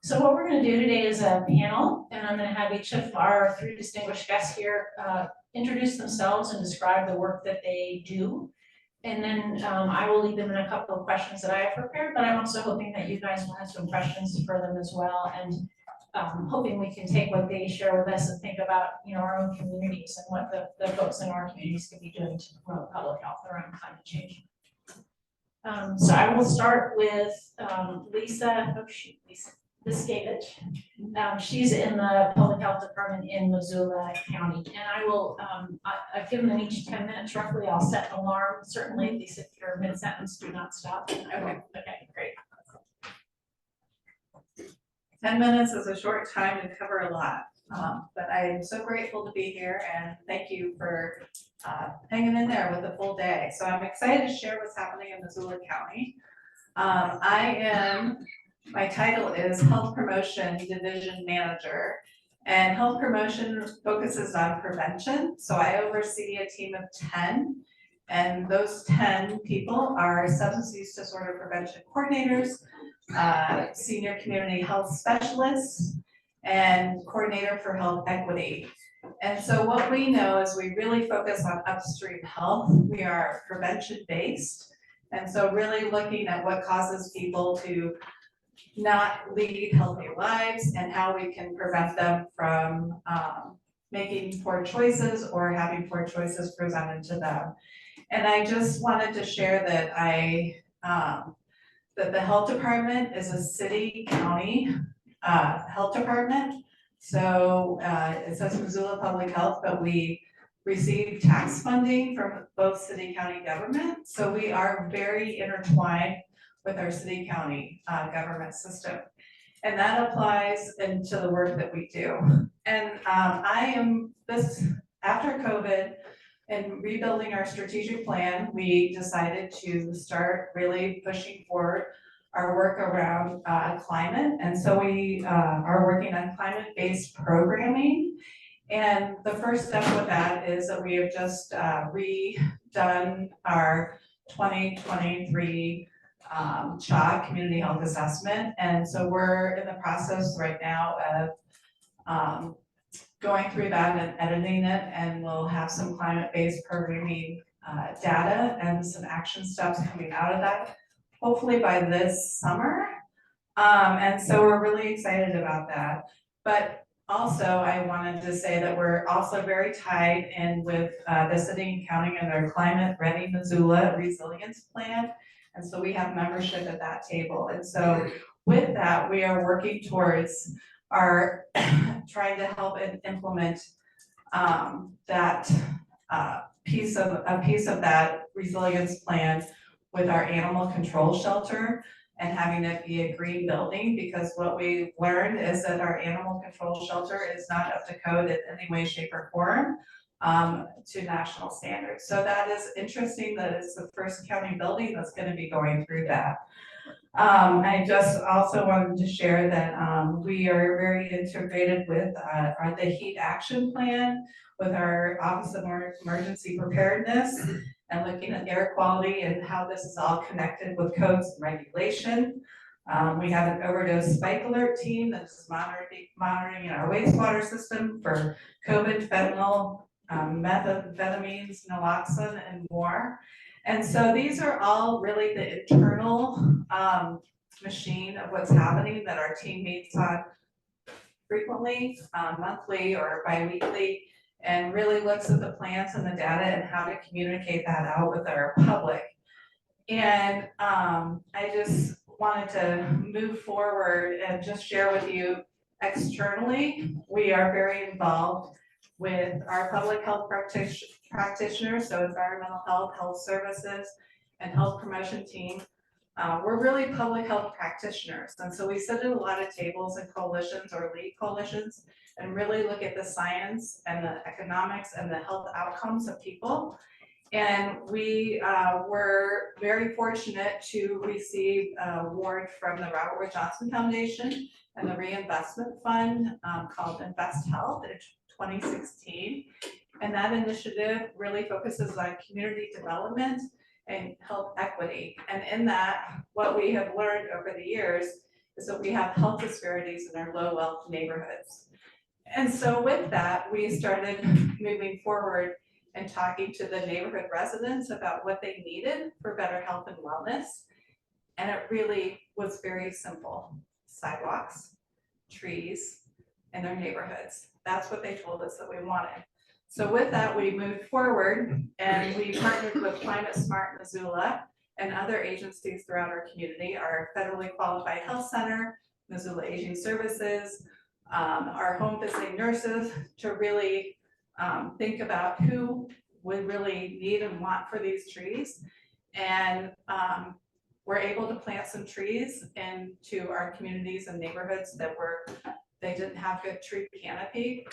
So what we're going to do today is a panel, and I'm going to have each of our three distinguished guests here introduce themselves and describe the work that they do. And then I will lead them in a couple of questions that I have prepared, but I'm also hoping that you guys will have some questions for them as well. And hoping we can take what they share with us and think about, our own communities and what the folks in our communities could be doing to promote public health around climate change. So I will start with Lisa Viscavich. She's in the public health department in Missoula County, and I will, I've given them each 10 minutes roughly. I'll set an alarm, certainly, Lisa, if you're mid-sentence, do not stop. Okay, great. 10 minutes is a short time to cover a lot, but I am so grateful to be here, and thank you for hanging in there with the full day. So I'm excited to share what's happening in Missoula County. My title is Health Promotion Division Manager, and health promotion focuses on prevention. So I oversee a team of 10, and those 10 people are substance use disorder prevention coordinators, senior community health specialists, and coordinator for health equity. And so what we know is we really focus on upstream health. We are prevention based. And so really looking at what causes people to not lead healthy lives and how we can prevent them from making poor choices or having poor choices presented to them. And I just wanted to share that that the health department is a city county health department. So it says Missoula Public Health, but we receive tax funding from both city county government. So we are very intertwined with our city county government system. And that applies into the work that we do. And after COVID and rebuilding our strategic plan, we decided to start really pushing forward our work around climate. And so we are working on climate-based programming. And the first step with that is that we have just redone our 2023 CHA Community Health Assessment. And so we're in the process right now of going through that and editing it, and we'll have some climate-based programming data and some action steps coming out of that, hopefully by this summer. And so we're really excited about that. But also, I wanted to say that we're also very tied in with the city and county and their Climate Ready Missoula Resilience Plan. And so we have membership at that table. And so with that, we are working towards our trying to help and implement that piece of that resilience plan with our animal control shelter and having it be a green building, because what we learned is that our animal control shelter is not up to code in any way, shape, or form to national standards. So that is interesting that it's the first county building that's going to be going through that. I just also wanted to share that we are very integrated with the heat action plan with our Office of Emergency Preparedness and looking at air quality and how this is all connected with codes and regulation. We have an overdose spike alert team that's monitoring our wastewater system for COVID, fentanyl, methamphetamines, naloxone, and more. And so these are all really the internal machine of what's happening that our team meets on frequently, monthly or bi-weekly, and really looks at the plans and the data and how to communicate that out with our public. And I just wanted to move forward and just share with you externally, we are very involved with our public health practitioners, so environmental health, health services, and health promotion team. We're really public health practitioners, and so we sit at a lot of tables and coalitions or lead coalitions and really look at the science and the economics and the health outcomes of people. And we were very fortunate to receive an award from the Robert Wood Johnson Foundation and the Reinvestment Fund called Invest Health in 2016. And that initiative really focuses on community development and health equity. And in that, what we have learned over the years is that we have health disparities in our low wealth neighborhoods. And so with that, we started moving forward and talking to the neighborhood residents about what they needed for better health and wellness. And it really was very simple: sidewalks, trees, in their neighborhoods. That's what they told us that we wanted. So with that, we moved forward and we partnered with Climate Smart Missoula and other agencies throughout our community, our federally qualified health center, Missoula Aging Services, our home visiting nurses, to really think about who would really need and want for these trees. And we're able to plant some trees into our communities and neighborhoods that they didn't have good tree canopy.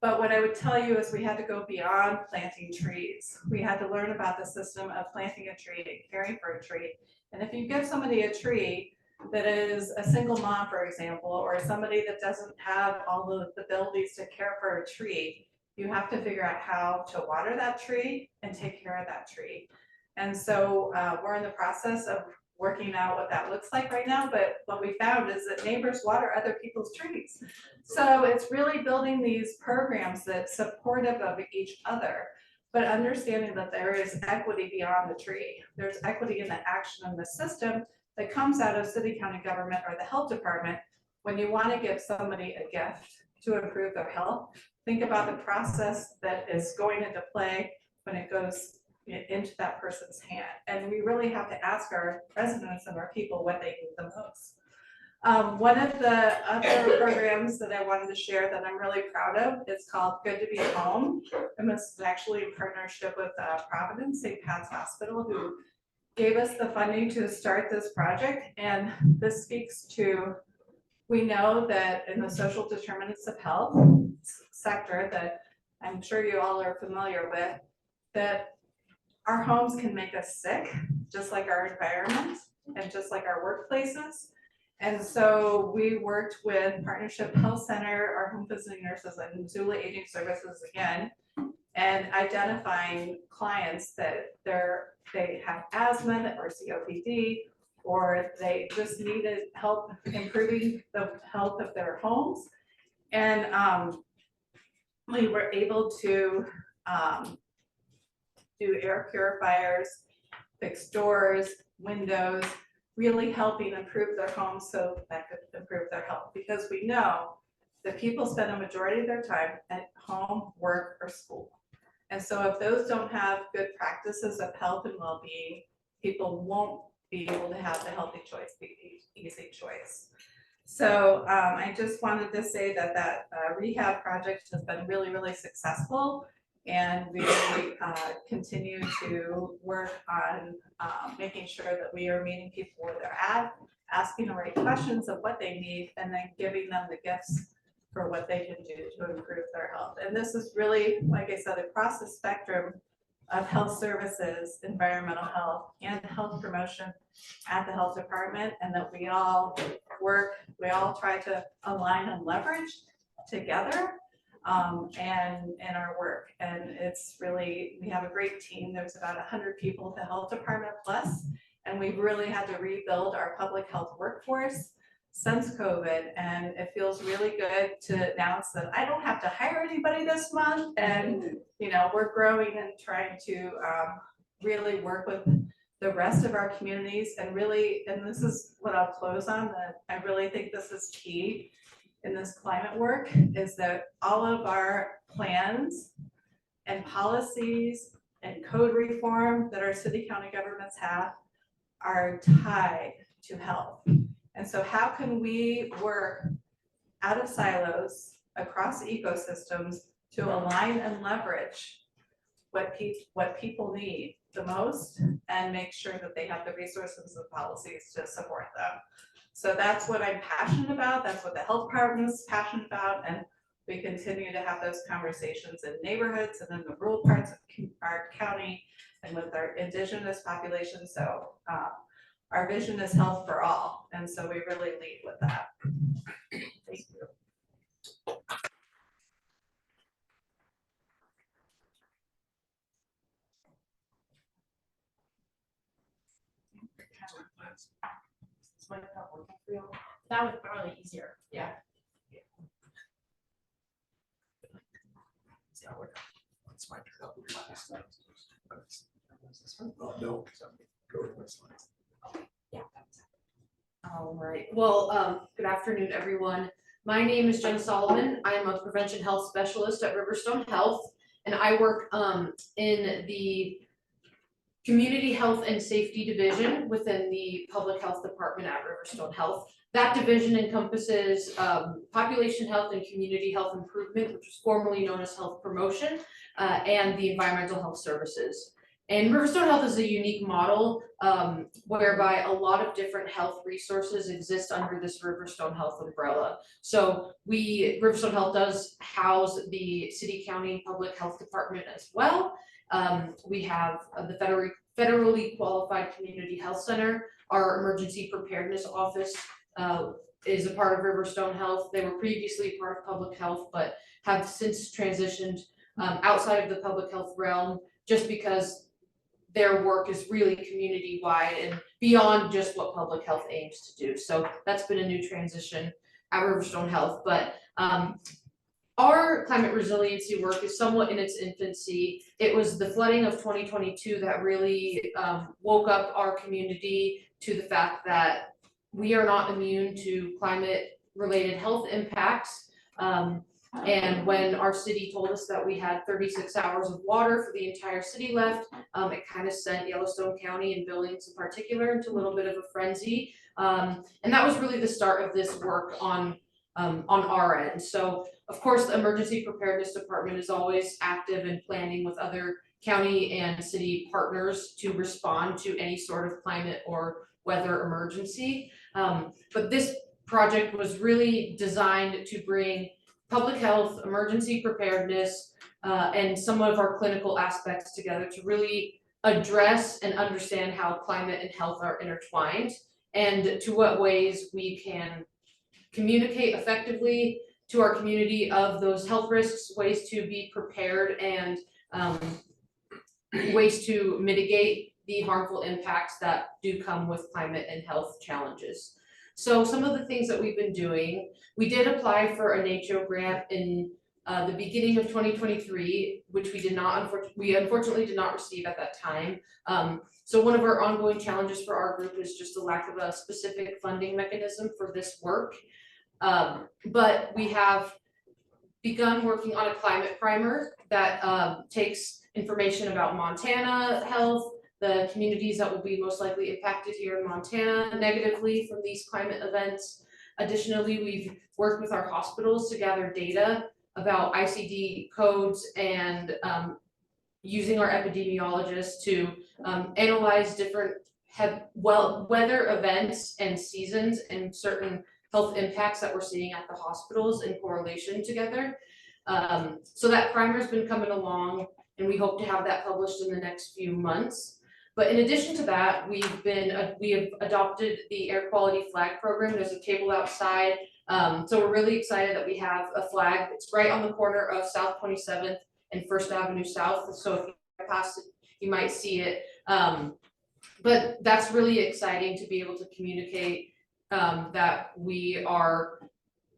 But what I would tell you is we had to go beyond planting trees. We had to learn about the system of planting a tree and caring for a tree. And if you give somebody a tree that is a single mom, for example, or somebody that doesn't have all the abilities to care for a tree, you have to figure out how to water that tree and take care of that tree. And so we're in the process of working out what that looks like right now, but what we found is that neighbors water other people's trees. So it's really building these programs that supportive of each other, but understanding that there is equity beyond the tree. There's equity in the action in the system that comes out of city, county government, or the health department. When you want to give somebody a gift to improve their health, think about the process that is going into play when it goes into that person's hand. And we really have to ask our residents and our people what they need the most. One of the other programs that I wanted to share that I'm really proud of is called Good to Be Home. And this is actually in partnership with Providence St. Pat's Hospital, who gave us the funding to start this project. And this speaks to, we know that in the social determinants of health sector that I'm sure you all are familiar with, that our homes can make us sick, just like our environment and just like our workplaces. And so we worked with Partnership Health Center, our home visiting nurses, and Missoula Aging Services again, and identifying clients that they have asthma or COPD, or they just needed help improving the health of their homes. And we were able to do air purifiers, fix doors, windows, really helping improve their homes so that could improve their health. Because we know that people spend a majority of their time at home, work, or school. And so if those don't have good practices of health and well-being, people won't be able to have the healthy choice, the easy choice. So I just wanted to say that rehab project has been really, really successful. And we continue to work on making sure that we are meeting people where they're at, asking the right questions of what they need, and then giving them the gifts for what they can do to improve their health. And this is really, like I said, across the spectrum of health services, environmental health, and health promotion at the health department, and that we all try to align and leverage together and in our work. And it's really, we have a great team. There's about 100 people at the health department plus, and we've really had to rebuild our public health workforce since COVID. And it feels really good to announce that I don't have to hire anybody this month. And, we're growing and trying to really work with the rest of our communities and really, and this is what I'll close on, that I really think this is key in this climate work, is that all of our plans and policies and code reform that our city county governments have are tied to health. And so how can we work out of silos across ecosystems to align and leverage what people need the most and make sure that they have the resources and policies to support them. So that's what I'm passionate about. That's what the health department is passionate about. And we continue to have those conversations in neighborhoods and in the rural parts of our county and with our indigenous population. So our vision is health for all. And so we really lead with that. Thank you. easier, yeah. It's my turn. Oh, no, because I'm going with my slides. All right, well, good afternoon, everyone. My name is Jen Solomon. I am a prevention health specialist at Riverstone Health, and I work in the Community Health and Safety Division within the Public Health Department at Riverstone Health. That division encompasses population health and community health improvement, which was formerly known as health promotion, and the environmental health services. And Riverstone Health is a unique model whereby a lot of different health resources exist under this Riverstone Health umbrella. So Riverstone Health does house the city county public health department as well. We have the federally qualified community health center. Our emergency preparedness office is a part of Riverstone Health. They were previously part of public health, but have since transitioned outside of the public health realm, just because their work is really community-wide and beyond just what public health aims to do. So that's been a new transition at Riverstone Health. But our climate resiliency work is somewhat in its infancy. It was the flooding of 2022 that really woke up our community to the fact that we are not immune to climate-related health impacts. And when our city told us that we had 36 hours of water for the entire city left, it kind of sent Yellowstone County and Billings in particular into a little bit of a frenzy. And that was really the start of this work on our end. So of course, the emergency preparedness department is always active in planning with other county and city partners to respond to any sort of climate or weather emergency. But this project was really designed to bring public health, emergency preparedness, and some of our clinical aspects together to really address and understand how climate and health are intertwined, and to what ways we can communicate effectively to our community of those health risks, ways to be prepared, and ways to mitigate the harmful impacts that do come with climate and health challenges. So some of the things that we've been doing, we did apply for a NACCHO grant in the beginning of 2023, which we unfortunately did not receive at that time. So one of our ongoing challenges for our group is just the lack of a specific funding mechanism for this work. But we have begun working on a climate primer that takes information about Montana health, the communities that will be most likely impacted here in Montana negatively from these climate events. Additionally, we've worked with our hospitals to gather data about ICD codes and using our epidemiologists to analyze different weather events and seasons and certain health impacts that we're seeing at the hospitals in correlation together. So that primer's been coming along, and we hope to have that published in the next few months. But in addition to that, we have adopted the air quality flag program. There's a table outside. So we're really excited that we have a flag. It's right on the corner of South 27th and First Avenue South. So if you pass it, you might see it. But that's really exciting to be able to communicate that we are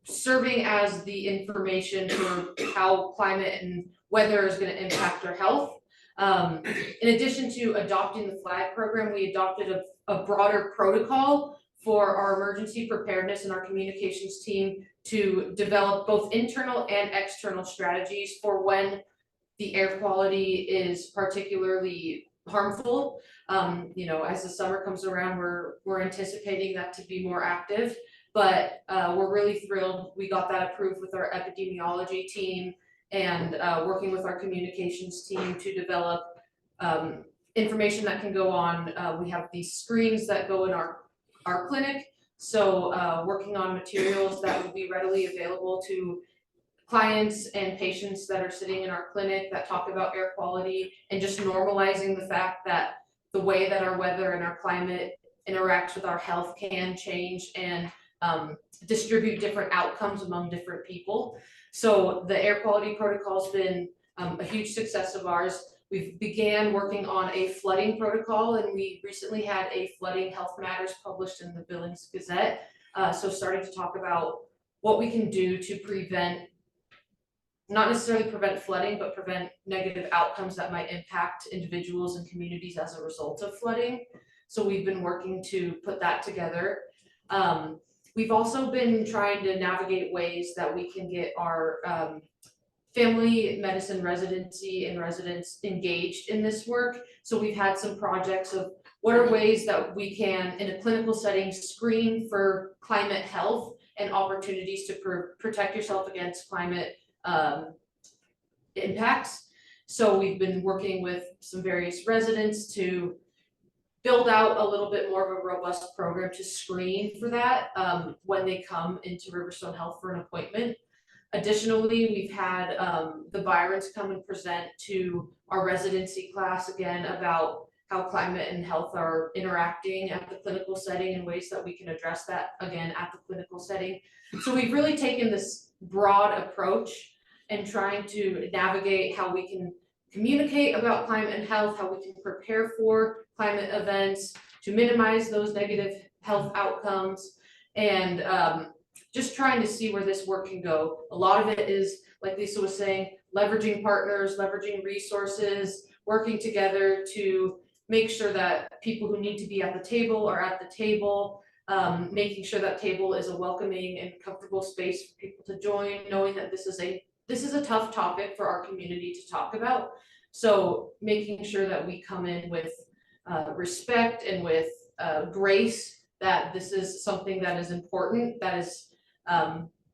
serving as the information for how climate and weather is going to impact our health. In addition to adopting the flag program, we adopted a broader protocol for our emergency preparedness and our communications team to develop both internal and external strategies for when the air quality is particularly harmful. As the summer comes around, we're anticipating that to be more active, but we're really thrilled. We got that approved with our epidemiology team and working with our communications team to develop information that can go on. We have these screens that go in our clinic, so working on materials that will be readily available to clients and patients that are sitting in our clinic that talk about air quality, and just normalizing the fact that the way that our weather and our climate interacts with our health can change and distribute different outcomes among different people. So the air quality protocol has been a huge success of ours. We've began working on a flooding protocol, and we recently had a flooding health matters published in the Billings Gazette. So starting to talk about what we can do to prevent, not necessarily prevent flooding, but prevent negative outcomes that might impact individuals and communities as a result of flooding. So we've been working to put that together. We've also been trying to navigate ways that we can get our family medicine residency and residents engaged in this work. So we've had some projects of what are ways that we can, in a clinical setting, screen for climate health and opportunities to protect yourself against climate impacts. So we've been working with some various residents to build out a little bit more of a robust program to screen for that when they come into Riverstone Health for an appointment. Additionally, we've had the Byrons come and present to our residency class again about how climate and health are interacting at the clinical setting and ways that we can address that again at the clinical setting. So we've really taken this broad approach and trying to navigate how we can communicate about climate and health, how we can prepare for climate events to minimize those negative health outcomes, and just trying to see where this work can go. A lot of it is, like Lisa was saying, leveraging partners, leveraging resources, working together to make sure that people who need to be at the table are at the table, making sure that table is a welcoming and comfortable space for people to join, knowing that this is a tough topic for our community to talk about. So making sure that we come in with respect and with grace, that this is something that is important, that is,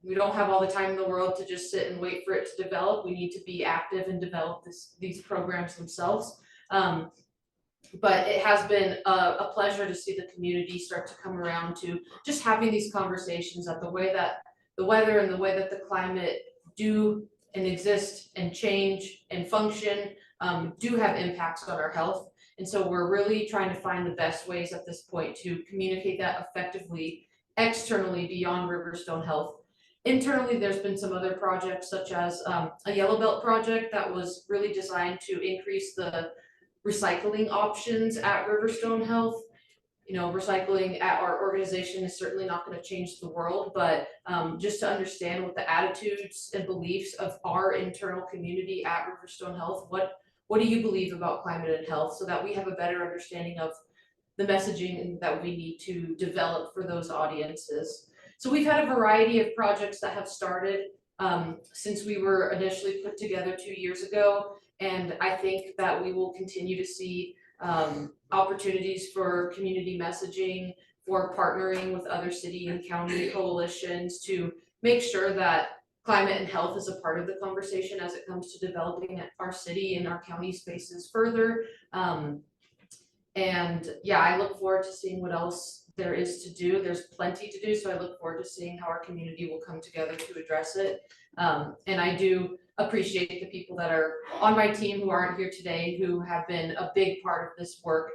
we don't have all the time in the world to just sit and wait for it to develop. We need to be active and develop these programs themselves. But it has been a pleasure to see the community start to come around to just having these conversations, that the way that the weather and the way that the climate do and exist and change and function do have impacts on our health. And so we're really trying to find the best ways at this point to communicate that effectively externally beyond Riverstone Health. Internally, there's been some other projects such as a Yellow Belt project that was really designed to increase the recycling options at Riverstone Health. You know, recycling at our organization is certainly not going to change the world, but just to understand what the attitudes and beliefs of our internal community at Riverstone Health, what do you believe about climate and health, so that we have a better understanding of the messaging that we need to develop for those audiences. So we've had a variety of projects that have started since we were initially put together 2 years ago. And I think that we will continue to see opportunities for community messaging, for partnering with other city and county coalitions to make sure that climate and health is a part of the conversation as it comes to developing our city and our county spaces further. And yeah, I look forward to seeing what else there is to do. There's plenty to do, so I look forward to seeing how our community will come together to address it. And I do appreciate the people that are on my team who aren't here today, who have been a big part of this work.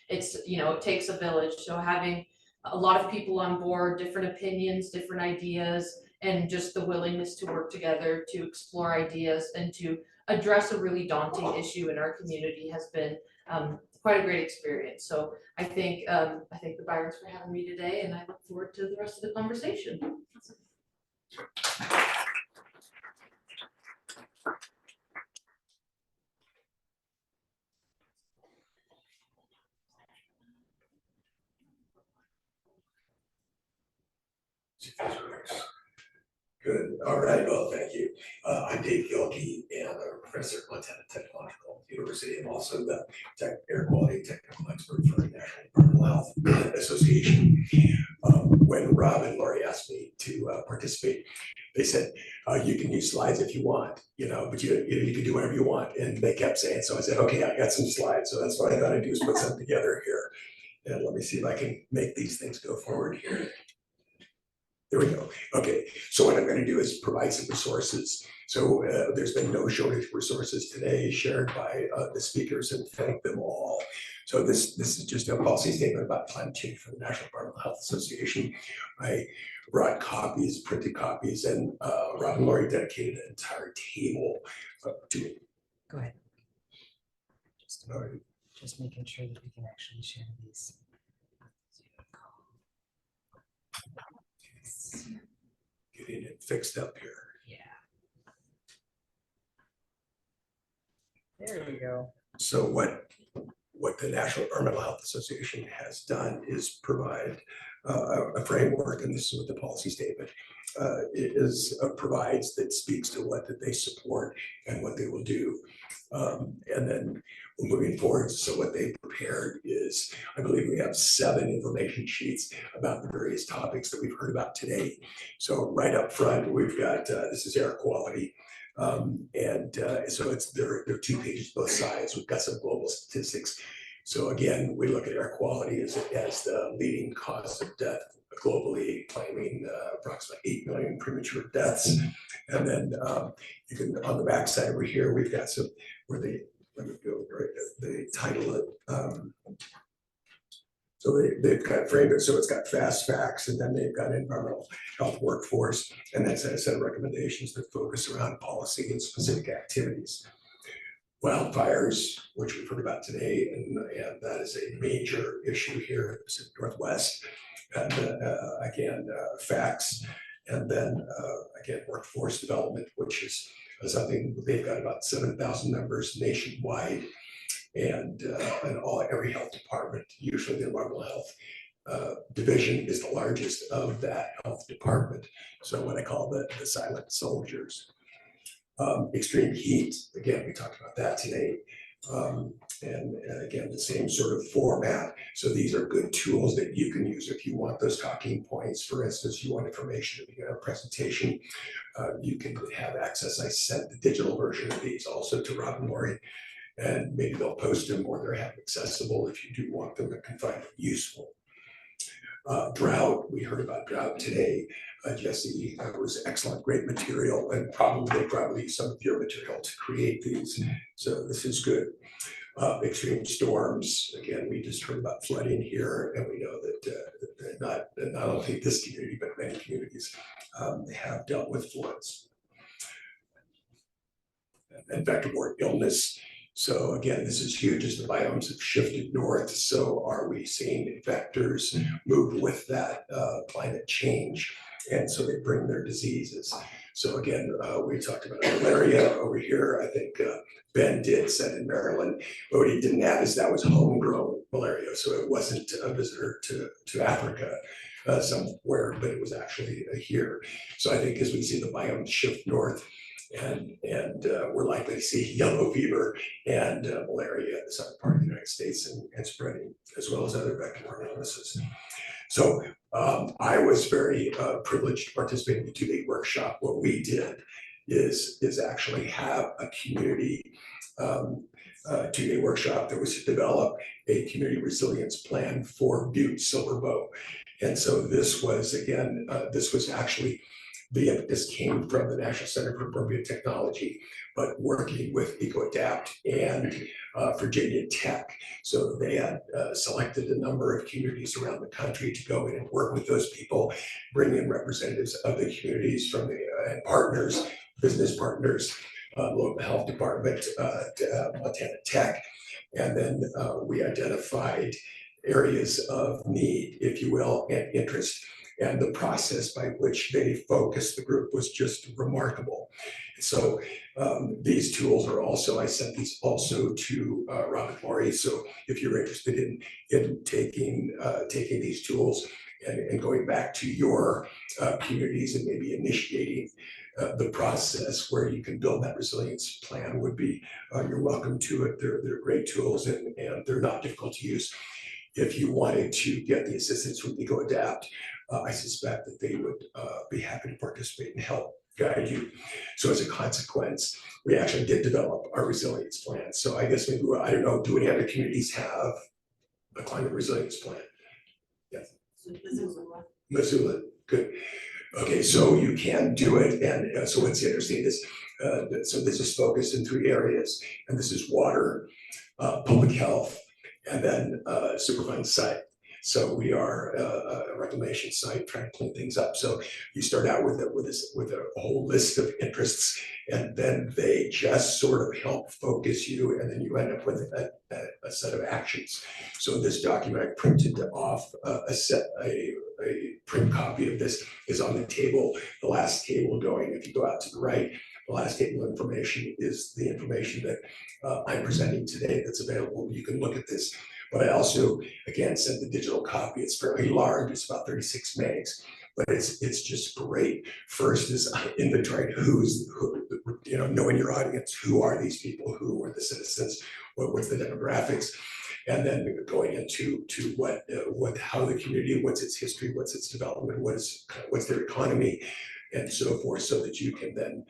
It's, you know, it takes a village. So having a lot of people on board, different opinions, different ideas, and just the willingness to work together to explore ideas and to address a really daunting issue in our community has been quite a great experience. So I thank the Byrons for having me today, and I look forward to the rest of the conversation. Good, all right, well, thank you. I'm Dave Gilkey, and I'm a professor at Montana Technological University. I'm also the air quality technical expert for the National Environmental Health Association. When Rob and Lori asked me to participate, they said, you can use slides if you want, you know, but you can do whatever you want. And they kept saying, so I said, okay, I got some slides. So that's what I thought I'd do, is put some together here. And let me see if I can make these things go forward here. There we go. Okay, so what I'm going to do is provide some resources. So there's been no shortage of resources today shared by the speakers, and thank them all. So this is just a policy statement about climate change for the National Environmental Health Association. I brought copies, printed copies, and Rob and Lori dedicated an entire table to it. Go ahead. All right. Just making sure that we can actually share these. Getting it fixed up here. There you go. So what the National Environmental Health Association has done is provide a framework, and this is what the policy statement provides, that speaks to what that they support and what they will do. And then we're moving forward. So what they prepared is, I believe we have 7 information sheets about the various topics that we've heard about today. So right up front, we've got, this is air quality. So there are 2 pages both sides. We've got some global statistics. So again, we look at air quality as the leading cause of death globally, claiming approximately 8 million premature deaths. And then you can, on the back side over here, we've got some where let me go right, the title so they've got framed it, so it's got fast facts, and then they've got environmental health workforce, and that's a set of recommendations that focus around policy and specific activities. Wildfires, which we've heard about today, and that is a major issue here in the Pacific Northwest. And again, facts, and then again, workforce development, which is something they've got about 7,000 members nationwide. And every health department, usually the environmental health division is the largest of that health department. So what I call the silent soldiers. Extreme heat, again, we talked about that today. And again, the same sort of format. So these are good tools that you can use if you want those talking points. For instance, you want information at a presentation, you can have access. I sent the digital version of these also to Rob and Lori, and maybe they'll post them or they're accessible if you do want them and can find them useful. Drought, we heard about drought today. Jesse, was excellent, great material, and they probably used some of your material to create these. So this is good. Extreme storms, again, we just heard about flooding here, and we know that not only this community, but many communities have dealt with floods. And vector-borne illness. So again, this is huge as the biomes have shifted north. So are we seeing vectors move with that climate change? And so they bring their diseases. So again, we talked about malaria over here. I think Ben said in Maryland, but what he didn't add is that was homegrown malaria. So it wasn't a visitor to Africa somewhere, but it was actually here. So I think as we see the biomes shift north, and we're likely to see yellow fever and malaria in the southern part of the United States and spreading, as well as other vector-borne illnesses. So I was very privileged to participate in the 2-day workshop. What we did is actually have a community 2-day workshop that was to develop a community resilience plan for Butte Silver Bow. And so this was, again, this was actually, the impetus came from the National Center for Appropriate Technology, but working with EcoAdapt and Virginia Tech. So they had selected a number of communities around the country to go in and work with those people, bring in representatives of the communities from the and partners, business partners, local health department, Montana Tech. And then we identified areas of need, if you will, and interest. And the process by which they focused the group was just remarkable. So these tools are also, I sent these also to Rob and Lori. So if you're interested in taking these tools and going back to your communities and maybe initiating the process where you can build that resilience plan, would be, you're welcome to it. They're great tools, and they're not difficult to use. If you wanted to get the assistance from EcoAdapt, I suspect that they would be happy to participate and help guide you. So as a consequence, we actually did develop our resilience plan. So I guess maybe, I don't know, do any other communities have a climate resilience plan? Yes. Missoula, good. Okay, so you can do it, and so what's interesting is, so this is focused in 3 areas, and this is water, public health, and then Superfund site. So we are a reclamation site trying to clean things up. So you start out with a whole list of interests, and then they just sort of help focus you, and then you end up with a set of actions. So this document I printed off a print copy of this is on the table. The last table going, if you go out to the right, the last table information is the information that I'm presenting today that's available. You can look at this. But I also, again, sent the digital copy. It's fairly large. It's about 36 megs, but it's just great. First is inventory who, knowing your audience. Who are these people? Who are the citizens? What's the demographics? And then going into how the community, what's its history, what's its development, what's their economy, and so forth, so that you can then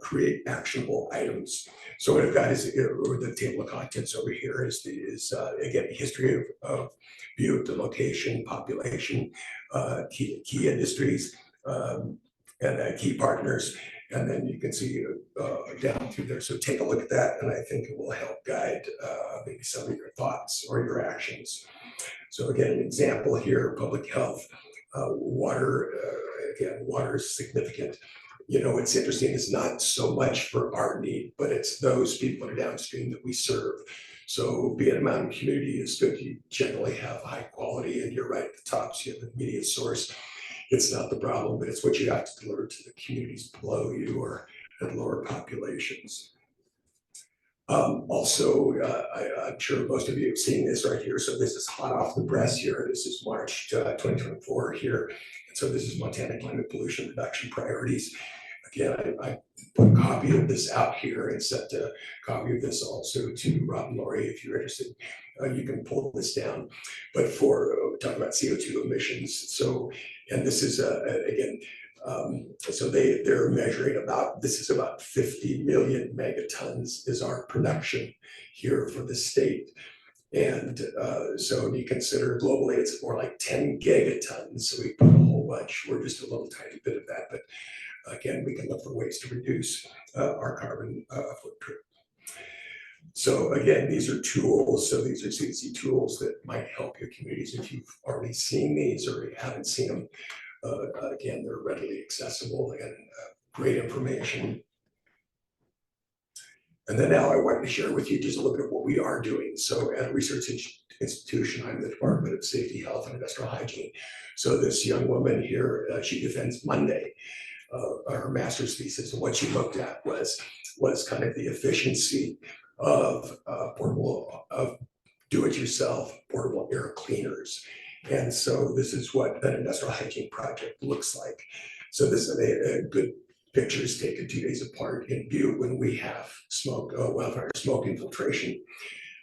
create actionable items. So what I've got is the table of contents over here is again history of Butte, the location, population, key industries, and key partners. And then you can see down through there. So take a look at that, and I think it will help guide maybe some of your thoughts or your actions. So again, an example here: public health, water. Again, water is significant. It's interesting, it's not so much for our need, but it's those people that are downstream that we serve. So being a mountain community is good. You generally have high quality, and you're right at the top, so you have an immediate source. It's not the problem, but it's what you have to deliver to the communities below you or at lower populations. Also, I'm sure most of you have seen this right here. So this is hot off the press here. This is March 2024 here. And so this is Montana Climate Pollution Reduction Priorities. Again, I put a copy of this out here and sent a copy of this also to Rob and Lori if you're interested. You can pull this down. But for talking about CO2 emissions, and this is again, so they're measuring this is about 50 million megatons is our production here for the state. And so when you consider globally, it's more like 10 gigatons. So we put a whole bunch, we're just a little tiny bit of that. But again, we can look for ways to reduce our carbon footprint. So again, these are tools. So these are CDC tools that might help your communities if you've already seen these or you haven't seen them. Again, they're readily accessible and great information. And then now I wanted to share with you just a little bit of what we are doing. So at a research institution, I'm the Department of Safety, Health, and Industrial Hygiene. So this young woman here, she defends Monday, her master's thesis, and what she looked at was kind of the efficiency of do-it-yourself portable air cleaners. And so this is what an industrial hygiene project looks like. So this is a good pictures taken 2 days apart in Butte when we have wildfire smoke infiltration.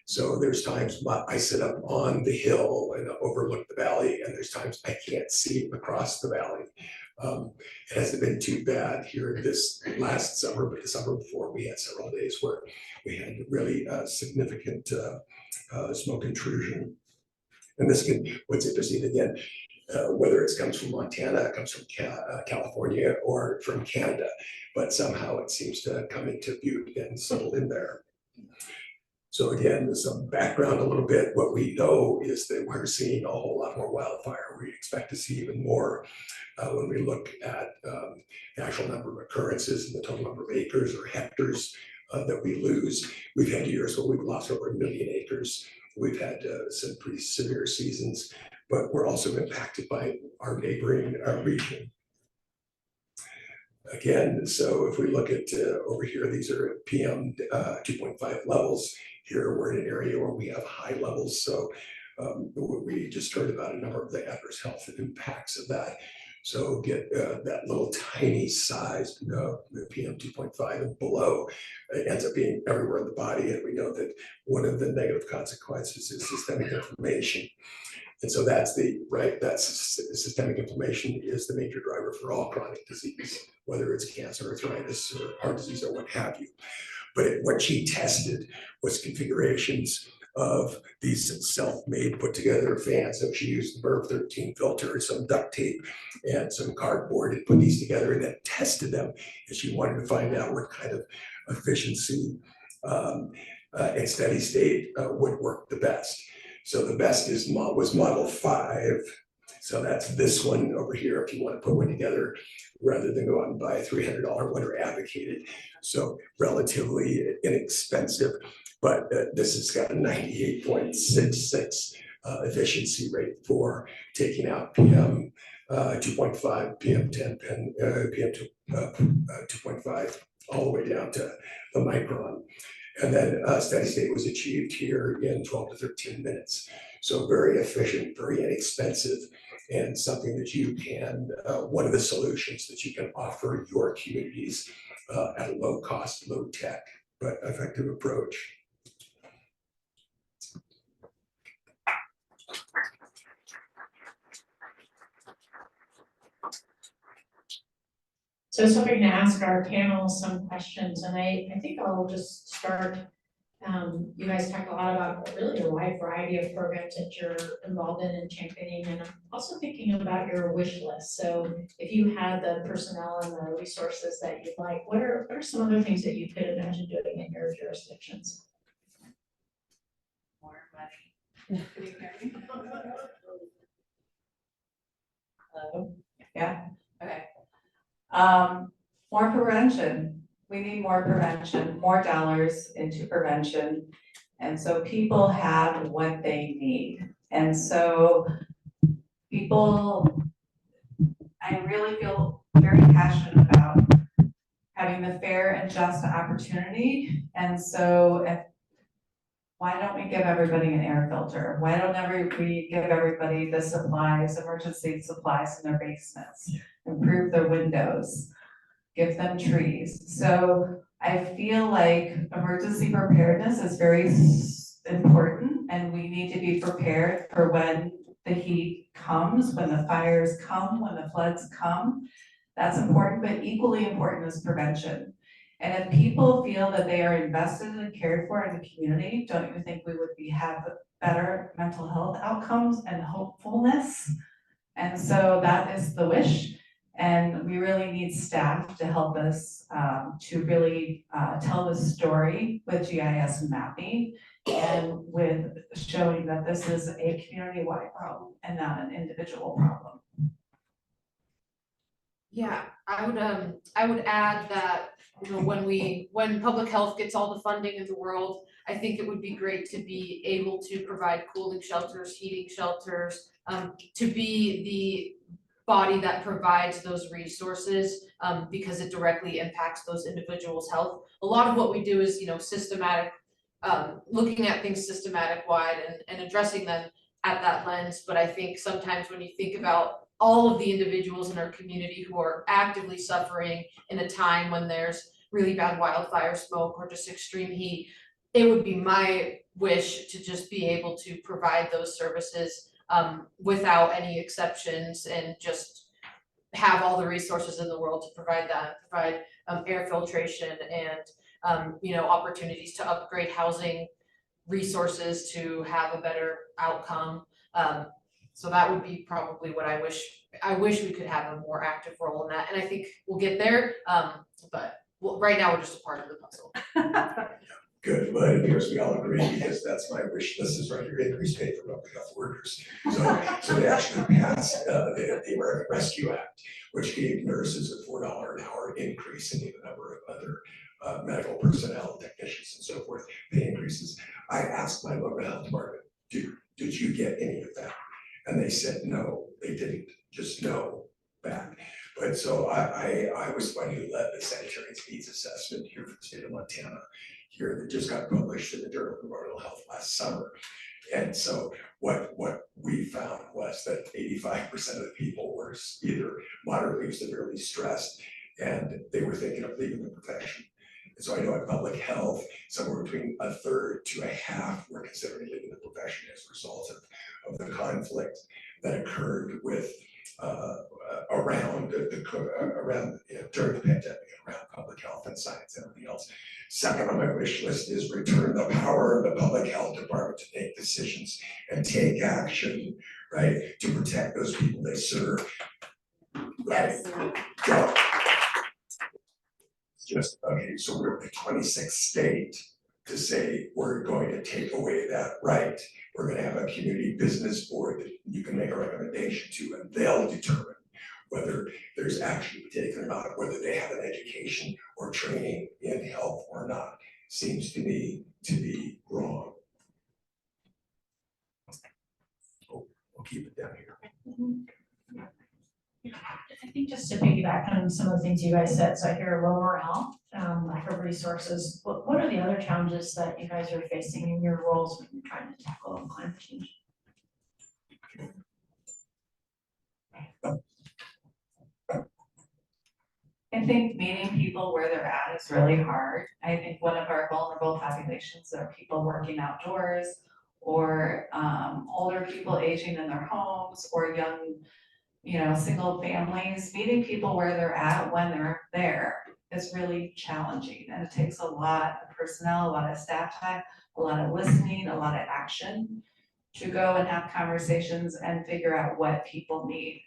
So there's times I sit up on the hill and overlook the valley, and there's times I can't see across the valley. It hasn't been too bad here this last summer, but the summer before we had several days where we had really significant smoke intrusion. And what's interesting again, whether it comes from Montana, it comes from California, or from Canada, but somehow it seems to come into Butte and settle in there. So again, some background a little bit. What we know is that we're seeing a whole lot more wildfire. We expect to see even more when we look at the actual number of occurrences and the total number of acres or hectares that we lose. We've had years where we've lost over 1 million acres. We've had some pretty severe seasons, but we're also impacted by our neighboring region. Again, so if we look at over here, these are PM 2.5 levels. Here we're in an area where we have high levels. So we just heard about a number of the adverse health impacts of that. So get that little tiny sized PM 2.5 and below, it ends up being everywhere in the body. And we know that one of the negative consequences is systemic inflammation. And so that's systemic inflammation is the major driver for all chronic disease, whether it's cancer, arthritis, or heart disease, or what have you. But what she tested was configurations of these self-made put together fans. So she used the MERV 13 filter, some duct tape, and some cardboard, and put these together and then tested them. And she wanted to find out what kind of efficiency and steady state would work the best. So the best was model 5. So that's this one over here if you want to put one together rather than go out and buy a $300 one or advocated. So relatively inexpensive, but this has got a 98.66 efficiency rate for taking out PM 2.5, PM 10, PM 2.5, all the way down to the micron. And then steady state was achieved here in 12 to 13 minutes. So very efficient, very inexpensive, and something that you can, one of the solutions that you can offer your communities at a low cost, low tech, but effective approach. So I was hoping to ask our panel some questions, and I think I'll just start. You guys talk a lot about really a wide variety of programs that you're involved in and championing, and I'm also thinking about your wish list. So if you had the personnel and the resources that you'd like, what are some other things that you could imagine doing in your jurisdictions? More money. Can you hear me? Hello? Yeah, okay. More prevention. We need more prevention, more dollars into prevention. And so people have what they need. And so I really feel very passionate about having the fair and just opportunity. And so why don't we give everybody an air filter? Why don't we give everybody the supplies, emergency supplies in their basements, improve their windows, give them trees? So I feel like emergency preparedness is very important, and we need to be prepared for when the heat comes, when the fires come, when the floods come. That's important, but equally important is prevention. And if people feel that they are invested and cared for in the community, don't you think we would have better mental health outcomes and hopefulness? And so that is the wish. And we really need staff to help us to really tell the story with GIS mapping and with showing that this is a community-wide problem and not an individual problem. Yeah, I would add that, you know, when public health gets all the funding in the world, I think it would be great to be able to provide cooling shelters, heating shelters, to be the body that provides those resources, because it directly impacts those individuals' health. A lot of what we do is, you know, systematic, looking at things systematic wide and addressing them at that lens. But I think sometimes when you think about all of the individuals in our community who are actively suffering in a time when there's really bad wildfire smoke or just extreme heat, it would be my wish to just be able to provide those services without any exceptions, and just have all the resources in the world to provide air filtration and you know, opportunities to upgrade housing resources to have a better outcome. So that would be probably what I wish we could have a more active role in that, and I think we'll get there. But right now we're just a part of the puzzle. Good, but it appears we all agree, because that's my wish list is right here, increase pay for public health workers. So they actually passed the American Rescue Act, which gave nurses a $4 an hour increase, and a number of other medical personnel, technicians and so forth, pay increases. I asked my local health department, did you get any of that? And they said no, they didn't, just no back. But so I was the one who led the sanitary needs assessment here for the state of Montana, here that just got published in the Journal of Environmental Health last summer. And so what we found was that 85% of the people were either moderately or severely stressed, and they were thinking of leaving the profession. And so I know in public health, somewhere between a third to a half were considering leaving the profession as a result of the conflict that occurred with around during the pandemic, around public health and science and everything else. Second on my wish list is return the power of the public health department to make decisions and take action, right, to protect those people they serve. Right. Yes. Just, okay, so we're the 26th state to say we're going to take away that right. We're going to have a community business board that you can make a recommendation to, and they'll determine whether there's action to be taken or not, whether they have an education or training in health or not. Seems to me to be wrong. I think just to piggyback on some of the things you guys said, so I hear low morale, lack of resources. What are the other challenges that you guys are facing in your roles when you're trying to tackle climate change? I think meeting people where they're at is really hard. I think one of our vulnerable populations are people working outdoors or older people aging in their homes or young, single families. Meeting people where they're at when they're there is really challenging, and it takes a lot of personnel, a lot of staff time, a lot of listening, a lot of action to go and have conversations and figure out what people need.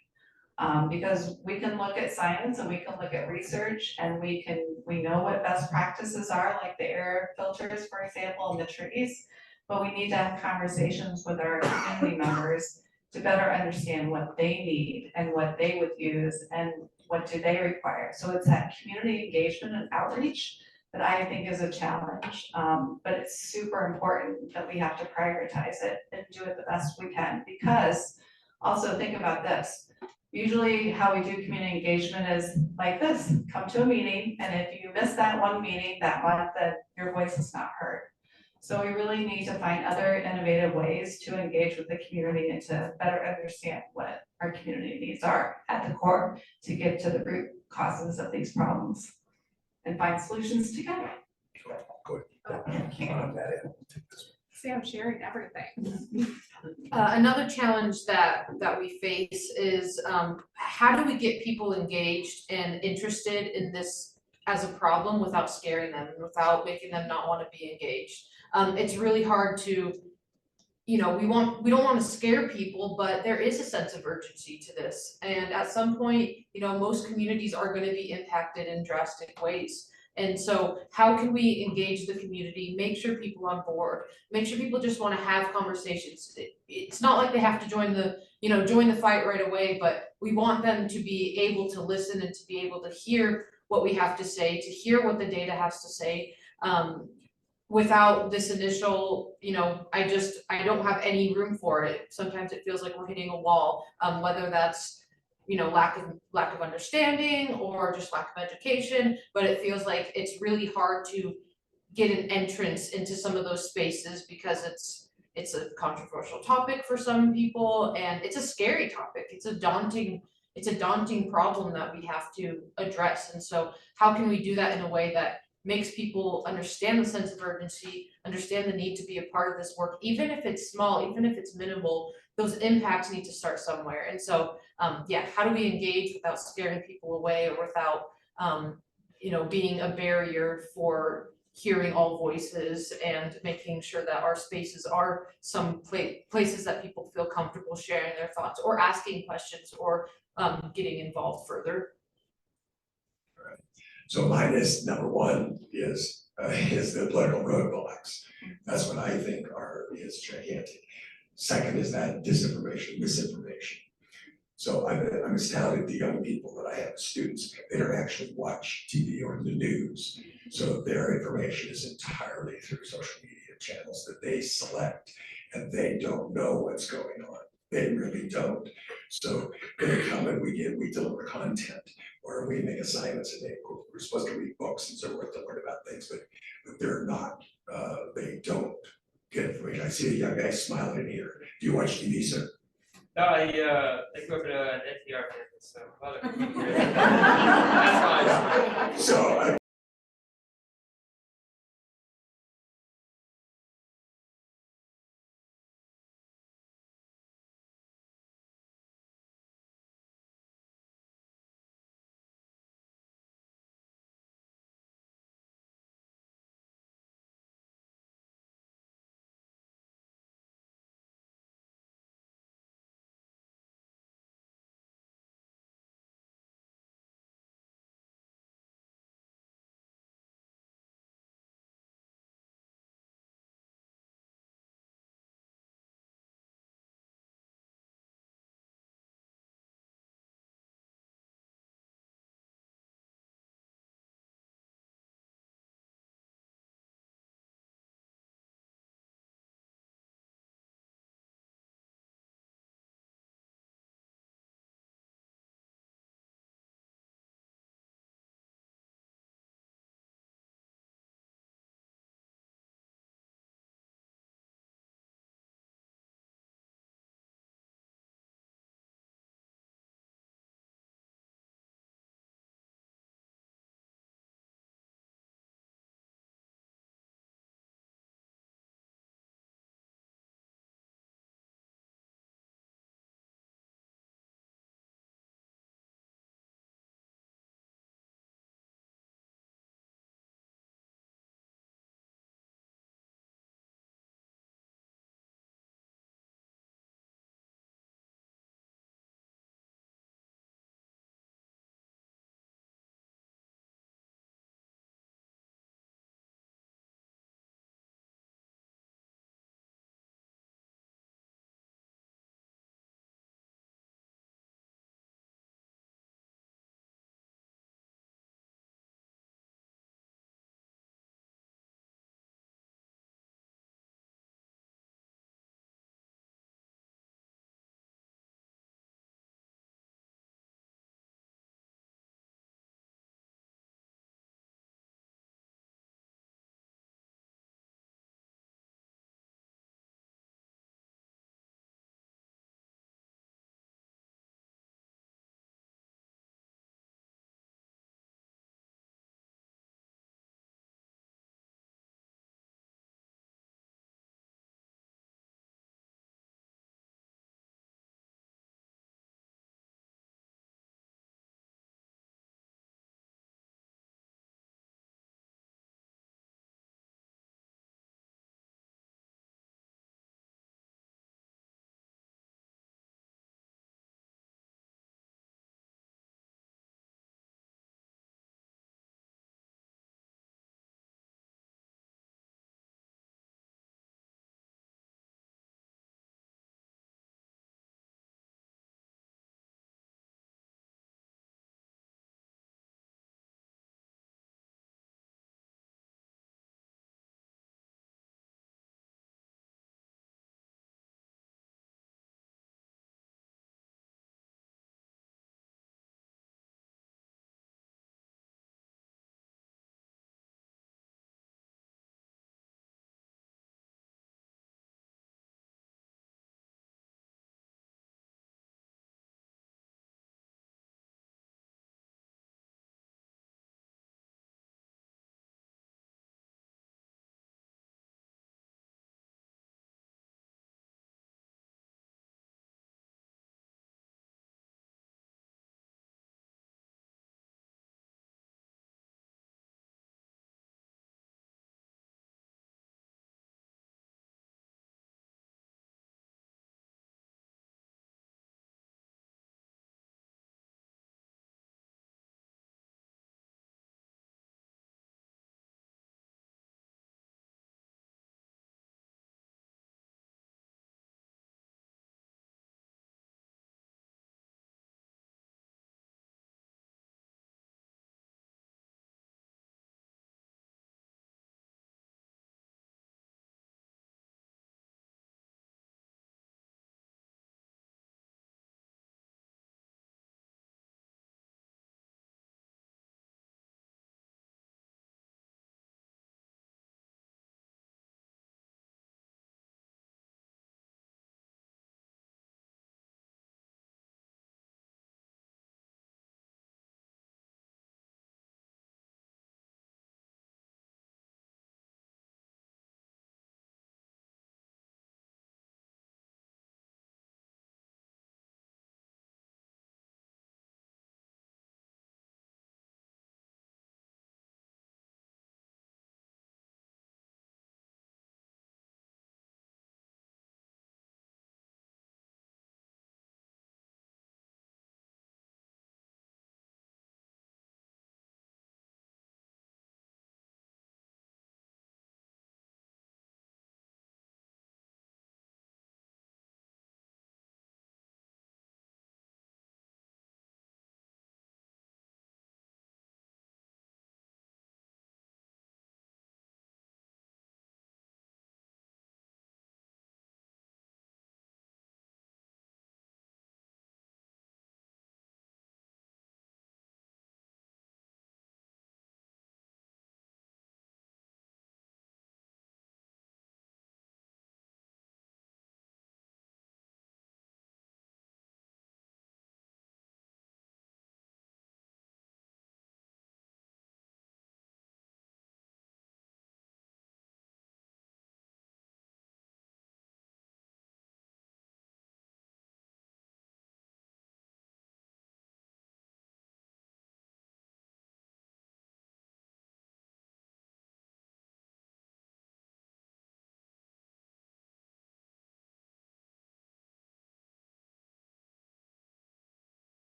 Because we can look at science and we can look at research and we know what best practices are, like the air filters, for example, and the trees. But we need to have conversations with our community members to better understand what they need and what they would use and what do they require. So it's that community engagement and outreach that I think is a challenge. But it's super important that we have to prioritize it and do it the best we can, because also think about this. Usually how we do community engagement is like this: come to a meeting, and if you miss that one meeting that month, then your voice is not heard. So we really need to find other innovative ways to engage with the community and to better understand what our community needs are at the core to get to the root causes of these problems and find solutions together. Good. On that end, take this one. See, I'm sharing everything. Another challenge that we face is how do we get people engaged and interested in this as a problem without scaring them, without making them not want to be engaged. It's really hard to, we don't want to scare people, but there is a sense of urgency to this. And at some point, most communities are going to be impacted in drastic ways. And so how can we engage the community, make sure people are on board, make sure people just want to have conversations? It's not like they have to join the fight right away, but we want them to be able to listen and to be able to hear what we have to say, to hear what the data has to say, without this initial, I don't have any room for it. Sometimes it feels like we're hitting a wall, whether that's lack of understanding or just lack of education, but it feels like it's really hard to get an entrance into some of those spaces because it's a controversial topic for some people, and it's a scary topic. It's a daunting problem that we have to address. And so how can we do that in a way that makes people understand the sense of urgency, understand the need to be a part of this work, even if it's small, even if it's minimal? Those impacts need to start somewhere. And so how do we engage without scaring people away or without being a barrier for hearing all voices and making sure that our spaces are some places that people feel comfortable sharing their thoughts or asking questions or getting involved further. Right. So mine is number one is the political roadblocks. That's what I think is gigantic. Second is that disinformation, misinformation. So I'm astounded the young people that I have as students, they don't actually watch TV or the news. So their information is entirely through social media channels that they select, and they don't know what's going on. They really don't. So they come and we deliver content, or we make assignments, and we're supposed to read books and so forth to learn about things, but they're not, they don't get information. I see a young guy smiling in here. Do you watch TV, sir? No, I grew up in an NPR family, so a lot of